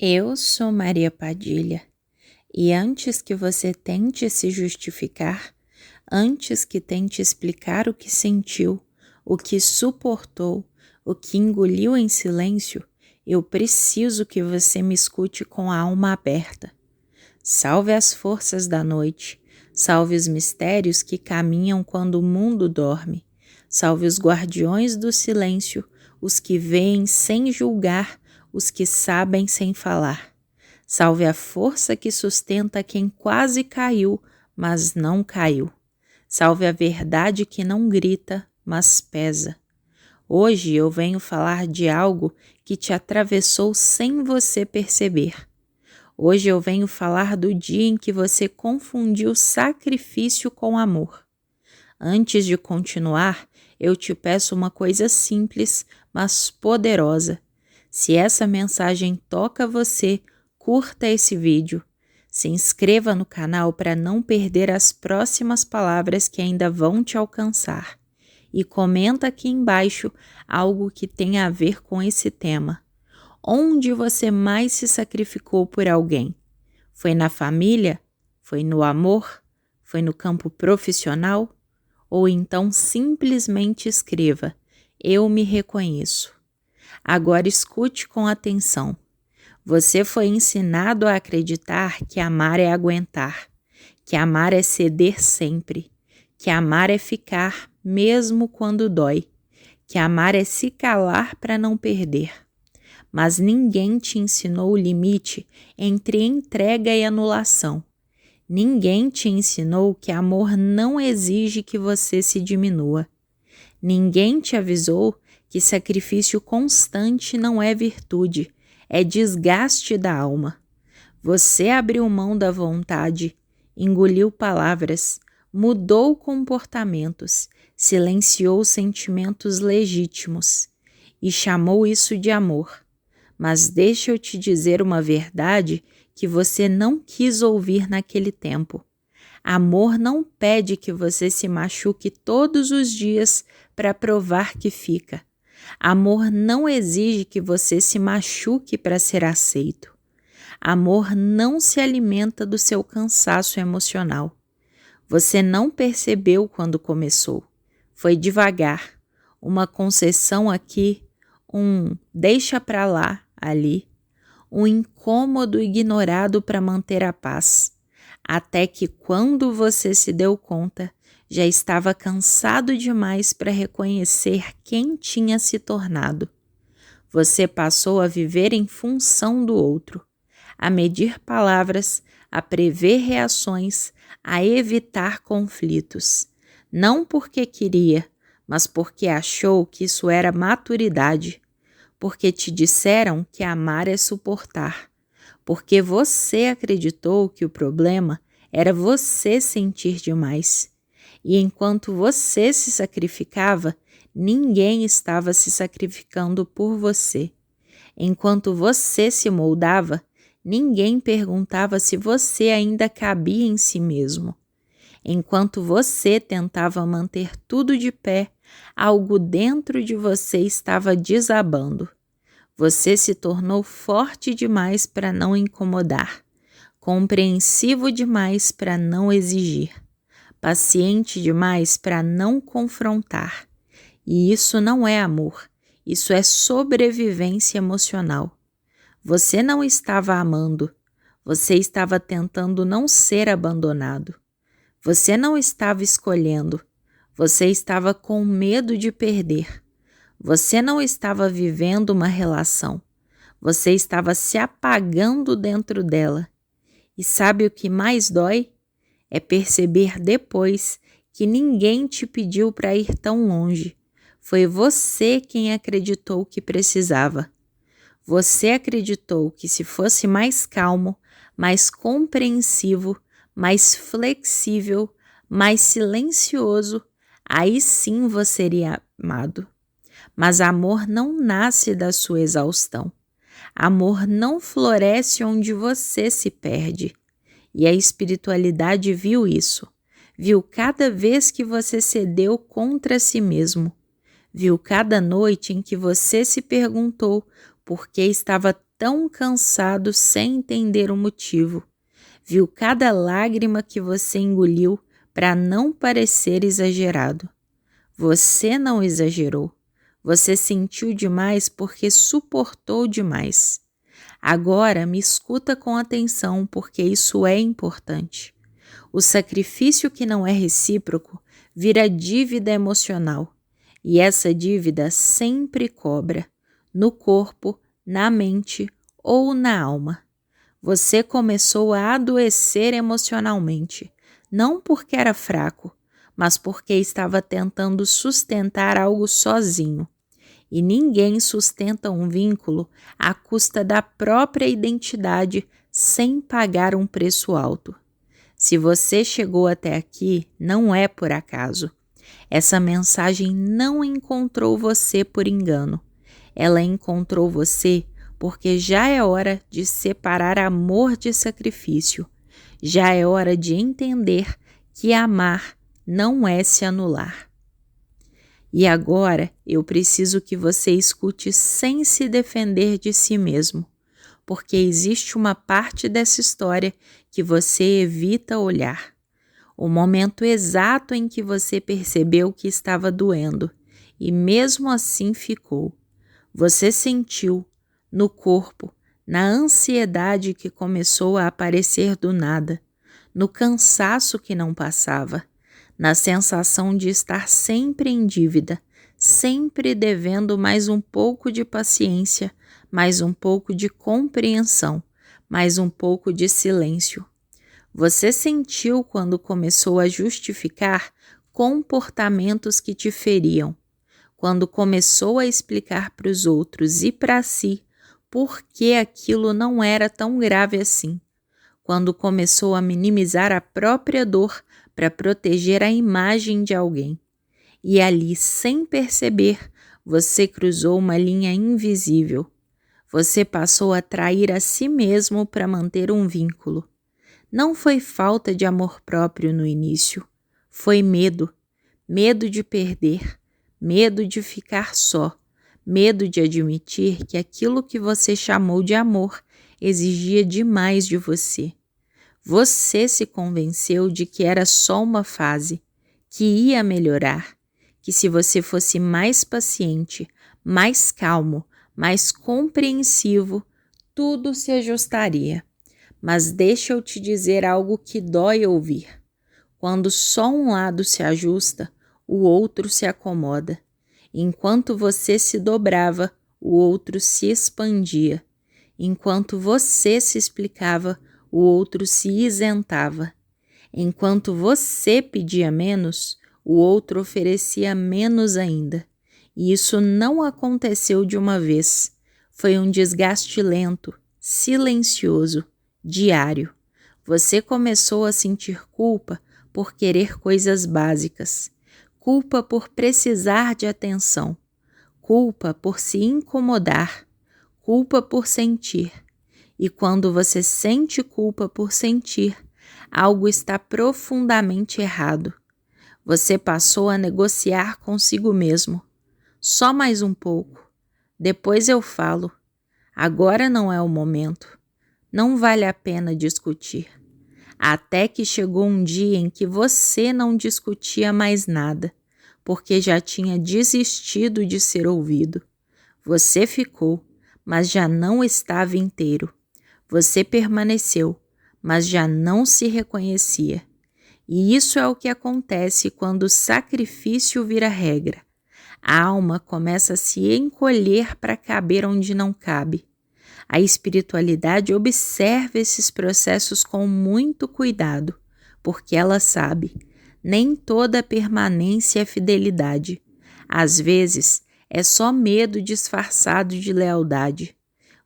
Eu sou Maria Padilha, e antes que você tente se justificar, antes que tente explicar o que sentiu, o que suportou, o que engoliu em silêncio, eu preciso que você me escute com a alma aberta. Salve as forças da noite, salve os mistérios que caminham quando o mundo dorme, salve os guardiões do silêncio, os que veem sem julgar, os que sabem sem falar. Salve a força que sustenta quem quase caiu, mas não caiu. Salve a verdade que não grita, mas pesa. Hoje eu venho falar de algo que te atravessou sem você perceber. Hoje eu venho falar do dia em que você confundiu sacrifício com amor. Antes de continuar, eu te peço uma coisa simples, mas poderosa. Se essa mensagem toca você, curta esse vídeo. Se inscreva no canal para não perder as próximas palavras que ainda vão te alcançar. E comenta aqui embaixo algo que tenha a ver com esse tema. Onde você mais se sacrificou por alguém? Foi na família? Foi no amor? Foi no campo profissional? Ou então simplesmente escreva: eu me reconheço. Agora escute com atenção. Você foi ensinado a acreditar que amar é aguentar, que amar é ceder sempre, que amar é ficar mesmo quando dói, que amar é se calar para não perder. Mas ninguém te ensinou o limite entre entrega e anulação. Ninguém te ensinou que amor não exige que você se diminua. Ninguém te avisou que sacrifício constante não é virtude, é desgaste da alma. Você abriu mão da vontade, engoliu palavras, mudou comportamentos, silenciou sentimentos legítimos e chamou isso de amor. Mas deixa eu te dizer uma verdade que você não quis ouvir naquele tempo. Amor não pede que você se machuque todos os dias para provar que fica. Amor não exige que você se machuque para ser aceito. Amor não se alimenta do seu cansaço emocional. Você não percebeu quando começou. Foi devagar. Uma concessão aqui, um deixa para lá, ali. Um incômodo ignorado para manter a paz. Até que quando você se deu conta, já estava cansado demais para reconhecer quem tinha se tornado. Você passou a viver em função do outro, a medir palavras, a prever reações, a evitar conflitos. Não porque queria, mas porque achou que isso era maturidade, porque te disseram que amar é suportar, porque você acreditou que o problema era você sentir demais. E enquanto você se sacrificava, ninguém estava se sacrificando por você. Enquanto você se moldava, ninguém perguntava se você ainda cabia em si mesmo. Enquanto você tentava manter tudo de pé, algo dentro de você estava desabando. Você se tornou forte demais para não incomodar, compreensivo demais para não exigir, paciente demais para não confrontar. E isso não é amor, isso é sobrevivência emocional. Você não estava amando, você estava tentando não ser abandonado. Você não estava escolhendo, você estava com medo de perder. Você não estava vivendo uma relação, você estava se apagando dentro dela. E sabe o que mais dói? É perceber depois que ninguém te pediu para ir tão longe. Foi você quem acreditou que precisava. Você acreditou que se fosse mais calmo, mais compreensivo, mais flexível, mais silencioso, aí sim você seria amado. Mas amor não nasce da sua exaustão. Amor não floresce onde você se perde. E a espiritualidade viu isso. Viu cada vez que você cedeu contra si mesmo. Viu cada noite em que você se perguntou por que estava tão cansado sem entender o motivo. Viu cada lágrima que você engoliu para não parecer exagerado. Você não exagerou. Você sentiu demais porque suportou demais. Agora me escuta com atenção, porque isso é importante. O sacrifício que não é recíproco vira dívida emocional. E essa dívida sempre cobra, no corpo, na mente ou na alma. Você começou a adoecer emocionalmente, não porque era fraco, mas porque estava tentando sustentar algo sozinho. E ninguém sustenta um vínculo à custa da própria identidade sem pagar um preço alto. Se você chegou até aqui, não é por acaso. Essa mensagem não encontrou você por engano. Ela encontrou você porque já é hora de separar amor de sacrifício. Já é hora de entender que amar não é se anular. E agora eu preciso que você escute sem se defender de si mesmo, porque existe uma parte dessa história que você evita olhar. O momento exato em que você percebeu que estava doendo, e mesmo assim ficou. Você sentiu, no corpo, na ansiedade que começou a aparecer do nada, no cansaço que não passava, na sensação de estar sempre em dívida, sempre devendo mais um pouco de paciência, mais um pouco de compreensão, mais um pouco de silêncio. Você sentiu quando começou a justificar comportamentos que te feriam, quando começou a explicar para os outros e para si por que aquilo não era tão grave assim, quando começou a minimizar a própria dor para proteger a imagem de alguém. E ali, sem perceber, você cruzou uma linha invisível. Você passou a trair a si mesmo para manter um vínculo. Não foi falta de amor próprio no início, foi medo. Medo de perder, medo de ficar só, medo de admitir que aquilo que você chamou de amor exigia demais de você. Você se convenceu de que era só uma fase, que ia melhorar, que se você fosse mais paciente, mais calmo, mais compreensivo, tudo se ajustaria. Mas deixa eu te dizer algo que dói ouvir. Quando só um lado se ajusta, o outro se acomoda. Enquanto você se dobrava, o outro se expandia. Enquanto você se explicava, o outro se isentava. Enquanto você pedia menos, o outro oferecia menos ainda. E isso não aconteceu de uma vez. Foi um desgaste lento, silencioso, diário. Você começou a sentir culpa por querer coisas básicas, culpa por precisar de atenção, culpa por se incomodar, culpa por sentir. E quando você sente culpa por sentir, algo está profundamente errado. Você passou a negociar consigo mesmo. Só mais um pouco. Depois eu falo. Agora não é o momento. Não vale a pena discutir. Até que chegou um dia em que você não discutia mais nada, porque já tinha desistido de ser ouvido. Você ficou, mas já não estava inteiro. Você permaneceu, mas já não se reconhecia. E isso é o que acontece quando o sacrifício vira regra. A alma começa a se encolher para caber onde não cabe. A espiritualidade observa esses processos com muito cuidado, porque ela sabe, nem toda permanência é fidelidade. Às vezes, é só medo disfarçado de lealdade.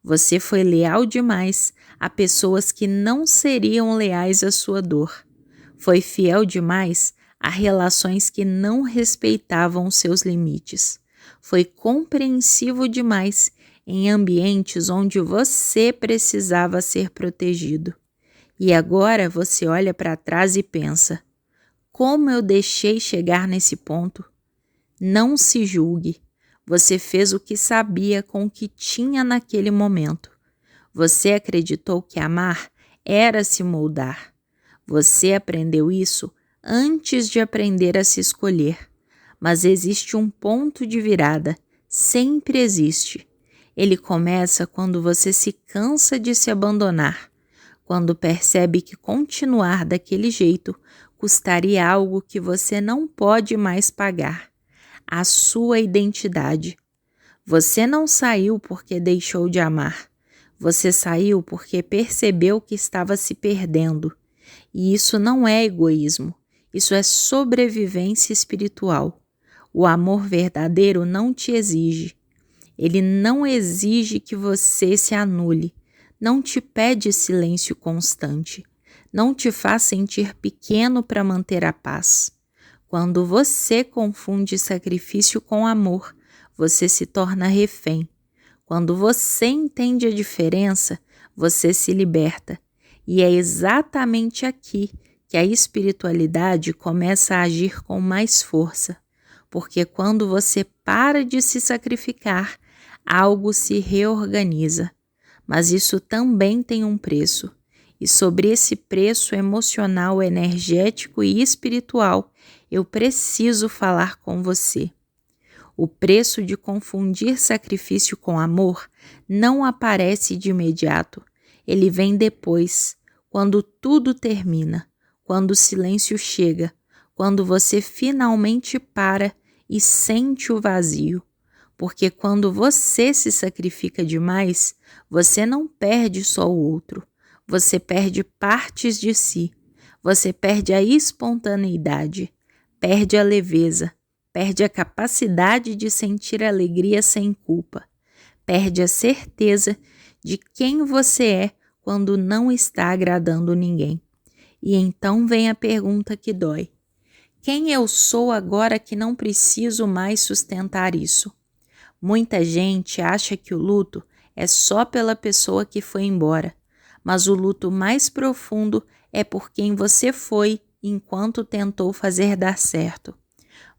Você foi leal demais a pessoas que não seriam leais à sua dor. Foi fiel demais a relações que não respeitavam seus limites. Foi compreensivo demais em ambientes onde você precisava ser protegido. E agora você olha para trás e pensa: como eu deixei chegar nesse ponto? Não se julgue. Você fez o que sabia com o que tinha naquele momento. Você acreditou que amar era se moldar. Você aprendeu isso antes de aprender a se escolher. Mas existe um ponto de virada, sempre existe. Ele começa quando você se cansa de se abandonar, quando percebe que continuar daquele jeito custaria algo que você não pode mais pagar, a sua identidade. Você não saiu porque deixou de amar. Você saiu porque percebeu que estava se perdendo. E isso não é egoísmo, isso é sobrevivência espiritual. O amor verdadeiro não te exige. Ele não exige que você se anule, não te pede silêncio constante, não te faz sentir pequeno para manter a paz. Quando você confunde sacrifício com amor, você se torna refém. Quando você entende a diferença, você se liberta. E é exatamente aqui que a espiritualidade começa a agir com mais força. Porque quando você para de se sacrificar, algo se reorganiza. Mas isso também tem um preço. E sobre esse preço emocional, energético e espiritual, eu preciso falar com você. O preço de confundir sacrifício com amor não aparece de imediato. Ele vem depois, quando tudo termina, quando o silêncio chega, quando você finalmente para e sente o vazio. Porque quando você se sacrifica demais, você não perde só o outro, você perde partes de si, você perde a espontaneidade, perde a leveza, perde a capacidade de sentir alegria sem culpa, perde a certeza de quem você é quando não está agradando ninguém. E então vem a pergunta que dói. Quem eu sou agora que não preciso mais sustentar isso? Muita gente acha que o luto é só pela pessoa que foi embora, mas o luto mais profundo é por quem você foi enquanto tentou fazer dar certo.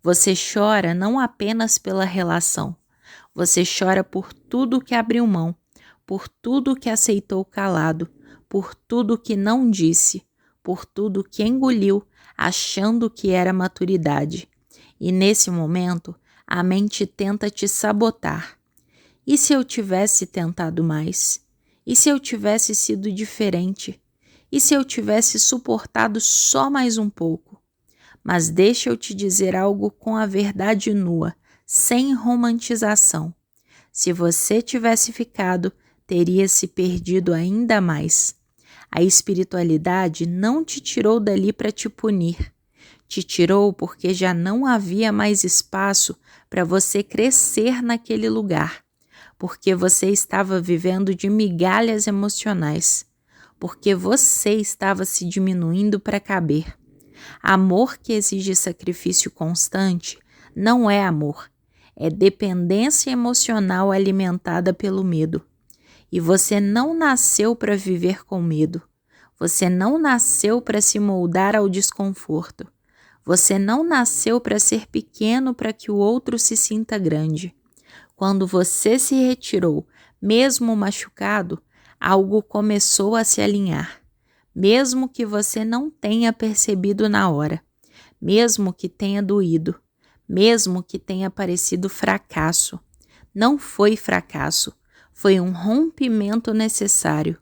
Você chora não apenas pela relação, você chora por tudo que abriu mão, por tudo que aceitou calado, por tudo que não disse, por tudo que engoliu, achando que era maturidade. E nesse momento, a mente tenta te sabotar. E se eu tivesse tentado mais? E se eu tivesse sido diferente? E se eu tivesse suportado só mais um pouco? Mas deixa eu te dizer algo com a verdade nua, sem romantização. Se você tivesse ficado, teria se perdido ainda mais. A espiritualidade não te tirou dali para te punir. Te tirou porque já não havia mais espaço para você crescer naquele lugar. Porque você estava vivendo de migalhas emocionais. Porque você estava se diminuindo para caber. Amor que exige sacrifício constante não é amor, é dependência emocional alimentada pelo medo. E você não nasceu para viver com medo. Você não nasceu para se moldar ao desconforto. Você não nasceu para ser pequeno para que o outro se sinta grande. Quando você se retirou, mesmo machucado, algo começou a se alinhar. Mesmo que você não tenha percebido na hora, mesmo que tenha doído, mesmo que tenha parecido fracasso. Não foi fracasso, foi um rompimento necessário.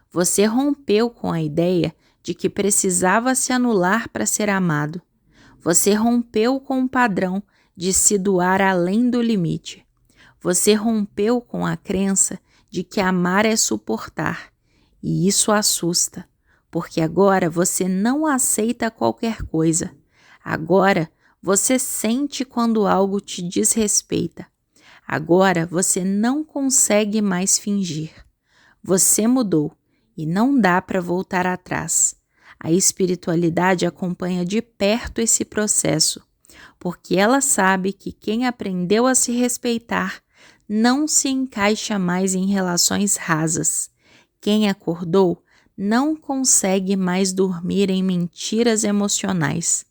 Você rompeu com a ideia de que precisava se anular para ser amado. Você rompeu com o padrão de se doar além do limite. Você rompeu com a crença de que amar é suportar, e isso assusta. Porque agora você não aceita qualquer coisa. Agora você sente quando algo te desrespeita. Agora você não consegue mais fingir. Você mudou e não dá para voltar atrás. A espiritualidade acompanha de perto esse processo, porque ela sabe que quem aprendeu a se respeitar não se encaixa mais em relações rasas. Quem acordou não consegue mais dormir em mentiras emocionais.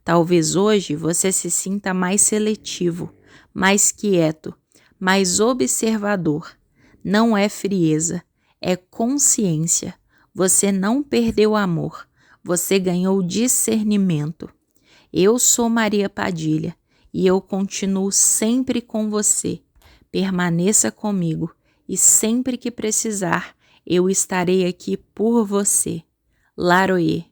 Talvez hoje você se sinta mais seletivo, mais quieto, mais observador. Não é frieza, é consciência. Você não perdeu amor, você ganhou discernimento. Eu sou Maria Padilha e eu continuo sempre com você. Permaneça comigo e sempre que precisar, eu estarei aqui por você. Laroie.